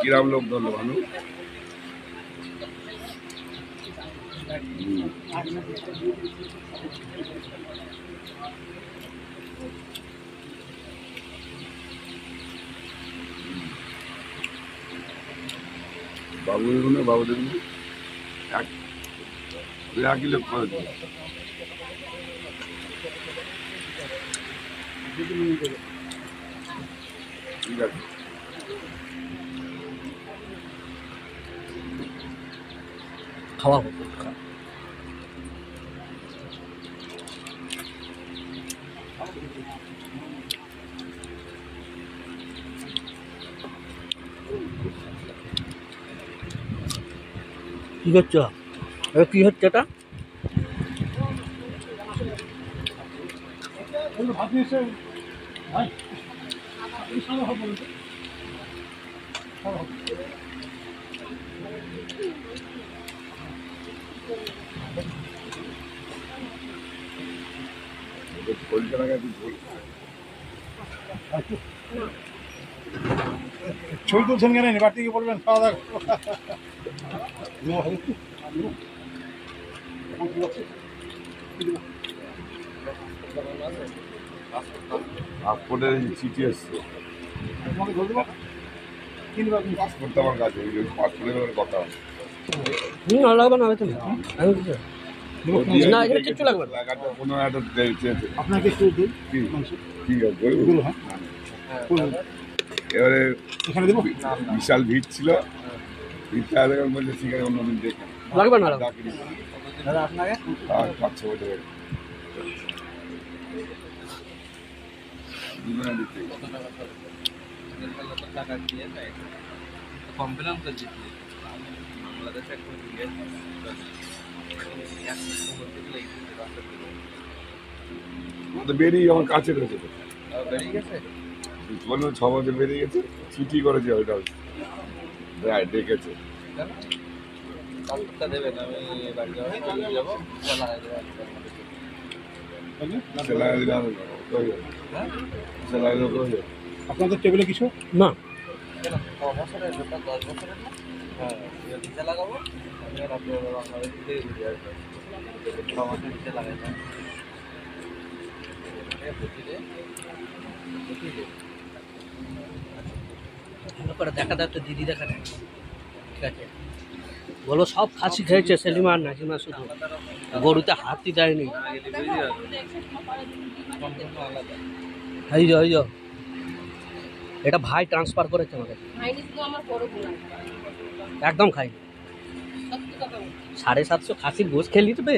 কিরাম লোক ধরলো ভালো। বাবু দেখুন, বাবু দেখুন, একই লোক করে দিল। ঠিক আছে, খাওয়া হতো। কি করছো? কি হচ্ছে এটা? ছবি তুলছেন কেন? বাড়ি থেকে বলবেন খাওয়া দাওয়া। পাসপোর্টের চিঠি এসছে, পাসপোর্ট তো আমার কাছে, পাসপোর্টের ব্যাপারে কথা আছে। ভালো লাগবে না হয়তো না, এখানে কিচ্ছু লাগবে না। আপনাকে একটু দিন। ঠিক আছে, এবারে এখানে দেবো। বিশাল ভিড় ছিল, ভিড়টা বলছে ঠিক আছে অন্যদিন দেখে লাগবে না দাদা আপনাকে পাচ্ছে বলতে পারে টাকা দিয়ে কমপ্লেন তো জিতলি বাংলাদেশে এখন বেরিয়ে আমার কাছে রয়েছে, বেরিয়ে গেছে 6 বছর বেরিয়ে গেছে, চিঠি করেছে ওইটা ডেকেছে। পাসপোর্টটা দেবেন, আমি বাড়ি যাবো আপনাদের টেবিলে কিছু না। কেন 6 বছরের ব্যাপার, 10 বছরের না? হ্যাঁ, ভিসা লাগাবো, আমি আর আপনি বাংলাদেশ থেকে ঘুরে আসবো, 6 মাসের ভিসা লাগাই না দেখা যাচ্ছে দিদি দেখা যায়। ঠিক আছে, বলো সব খাসি খেয়েছে সেলিমা আর নাজিমা, শুধু গরুতে হাতই দেয়নি। এই যে এটা ভাই ট্রান্সফার করেছে আমাকে, একদম খাইনি। 750 খাসির গোশ খেয়ে নিতে